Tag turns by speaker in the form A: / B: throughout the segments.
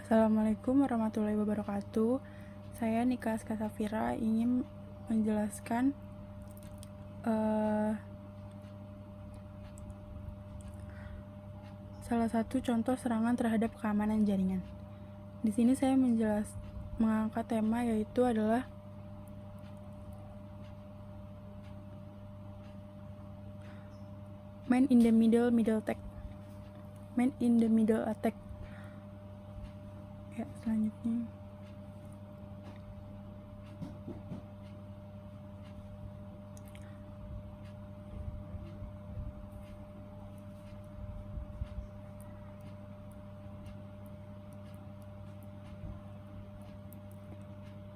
A: Assalamualaikum warahmatullahi wabarakatuh. Saya Nika Aska Safira ingin menjelaskan salah satu contoh serangan terhadap keamanan jaringan. Di sini saya mengangkat tema yaitu adalah man in the middle attack. Man in the middle attack. Ya, selanjutnya.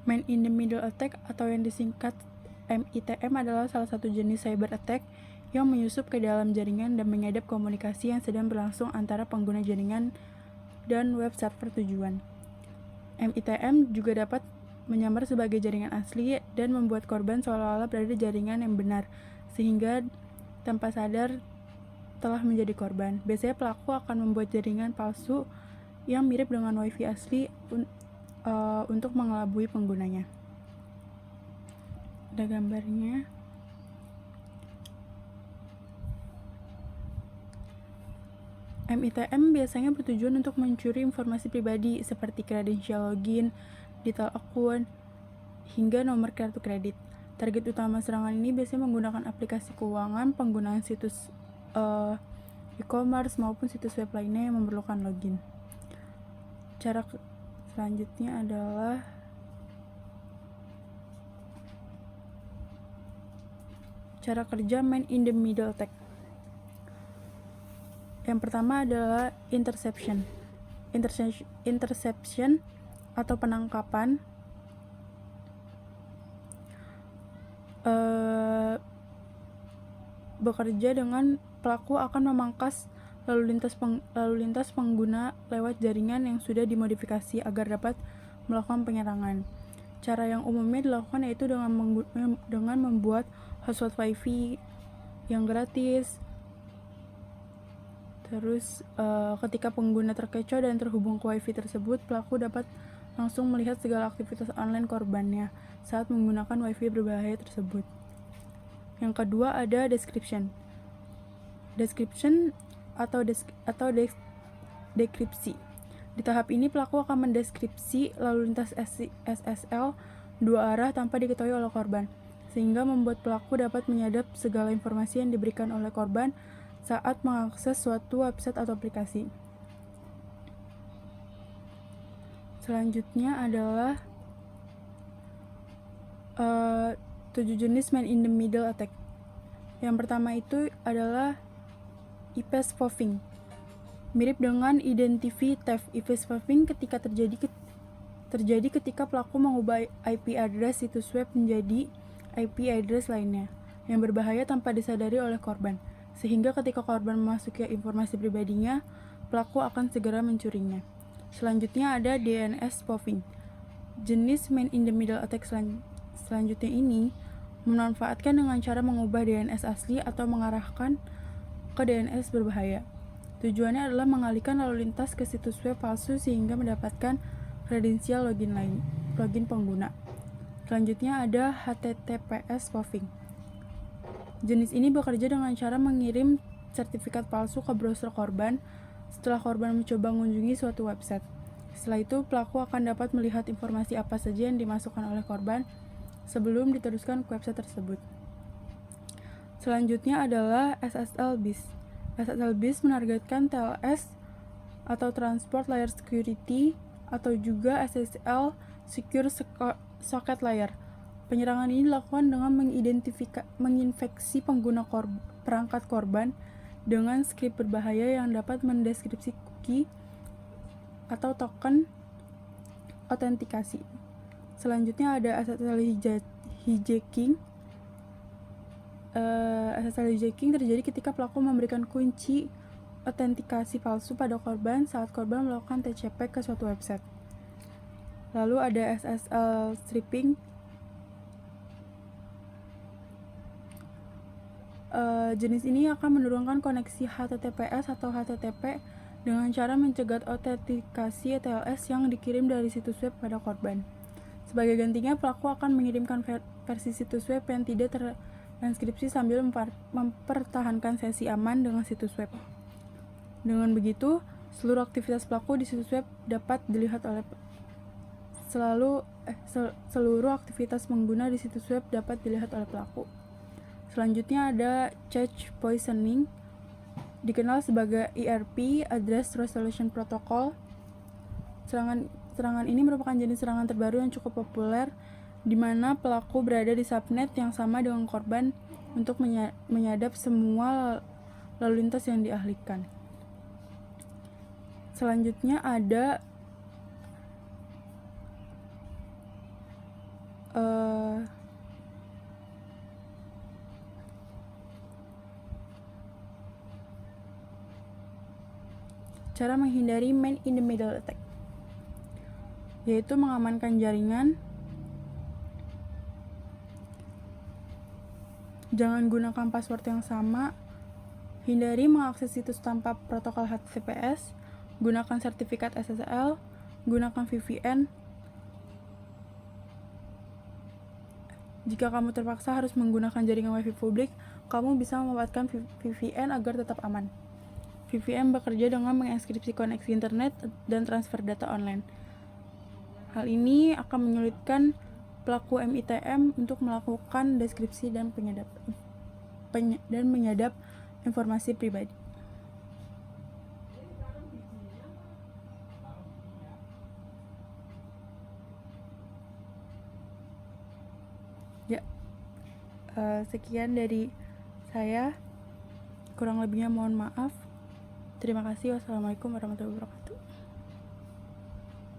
A: Man in the middle attack atau yang disingkat MITM adalah salah satu jenis cyber attack yang menyusup ke dalam jaringan dan menyadap komunikasi yang sedang berlangsung antara pengguna jaringan dan web server tujuan. MITM juga dapat menyamar sebagai jaringan asli dan membuat korban seolah-olah berada di jaringan yang benar, sehingga tanpa sadar telah menjadi korban. Biasanya pelaku akan membuat jaringan palsu yang mirip dengan WiFi asli untuk mengelabui penggunanya. Ada gambarnya. MITM biasanya bertujuan untuk mencuri informasi pribadi seperti kredensial login, detail akun, hingga nomor kartu kredit. Target utama serangan ini biasanya menggunakan aplikasi keuangan, penggunaan situs e-commerce maupun situs web lainnya yang memerlukan login. Cara selanjutnya adalah cara kerja man in the middle attack. Yang pertama adalah interception. Interception atau penangkapan bekerja dengan pelaku akan memangkas lalu lintas pengguna lewat jaringan yang sudah dimodifikasi agar dapat melakukan penyerangan. Cara yang umumnya dilakukan yaitu dengan membuat hotspot WiFi yang gratis. Terus ketika pengguna terkecoh dan terhubung ke WiFi tersebut, pelaku dapat langsung melihat segala aktivitas online korbannya saat menggunakan WiFi berbahaya tersebut. Yang kedua ada description. Description atau dekripsi. Di tahap ini pelaku akan mendeskripsi lalu lintas SSL dua arah tanpa diketahui oleh korban, sehingga membuat pelaku dapat menyadap segala informasi yang diberikan oleh korban saat mengakses suatu website atau aplikasi. Selanjutnya adalah 7 jenis man in the middle attack. Yang pertama itu adalah IP spoofing. Mirip dengan identity theft. IP spoofing terjadi ketika pelaku mengubah IP address situs web menjadi IP address lainnya yang berbahaya tanpa disadari oleh korban, sehingga ketika korban memasuki informasi pribadinya, pelaku akan segera mencurinya. Selanjutnya ada DNS spoofing. Jenis man in the middle attack selanjutnya ini memanfaatkan dengan cara mengubah DNS asli atau mengarahkan ke DNS berbahaya. Tujuannya adalah mengalihkan lalu lintas ke situs web palsu sehingga mendapatkan kredensial login pengguna. Selanjutnya ada HTTPS spoofing. Jenis ini bekerja dengan cara mengirim sertifikat palsu ke browser korban setelah korban mencoba mengunjungi suatu website. Setelah itu, pelaku akan dapat melihat informasi apa saja yang dimasukkan oleh korban sebelum diteruskan ke website tersebut. Selanjutnya adalah SSL BIS. SSL BIS menargetkan TLS atau Transport Layer Security atau juga SSL Secure Socket Layer. Penyerangan ini dilakukan dengan menginfeksi pengguna perangkat korban dengan skrip berbahaya yang dapat mendeskripsi cookie atau token autentikasi. Selanjutnya ada SSL hijacking. SSL hijacking terjadi ketika pelaku memberikan kunci autentikasi palsu pada korban saat korban melakukan TCP ke suatu website. Lalu ada SSL stripping. Jenis ini akan menurunkan koneksi HTTPS atau HTTP dengan cara mencegat autentikasi TLS yang dikirim dari situs web pada korban. Sebagai gantinya, pelaku akan mengirimkan versi situs web yang tidak transkripsi sambil mempertahankan sesi aman dengan situs web. Dengan begitu, seluruh aktivitas pelaku di situs web dapat dilihat oleh seluruh aktivitas pengguna di situs web dapat dilihat oleh pelaku. Selanjutnya ada cache poisoning, dikenal sebagai ERP (Address Resolution Protocol). Serangan ini merupakan jenis serangan terbaru yang cukup populer, di mana pelaku berada di subnet yang sama dengan korban untuk menyadap semua lalu lintas yang dialihkan. Selanjutnya ada cara menghindari man-in-the-middle attack, yaitu mengamankan jaringan. Jangan gunakan password yang sama. Hindari mengakses situs tanpa protokol HTTPS. Gunakan sertifikat SSL. Gunakan VPN. Jika kamu terpaksa harus menggunakan jaringan WiFi publik, kamu bisa memanfaatkan VPN agar tetap aman. VPN bekerja dengan mengenkripsi koneksi internet dan transfer data online. Hal ini akan menyulitkan pelaku MITM untuk melakukan deskripsi dan menyadap informasi pribadi. Ya, sekian dari saya. Kurang lebihnya mohon maaf. Terima kasih. Wassalamualaikum warahmatullahi wabarakatuh.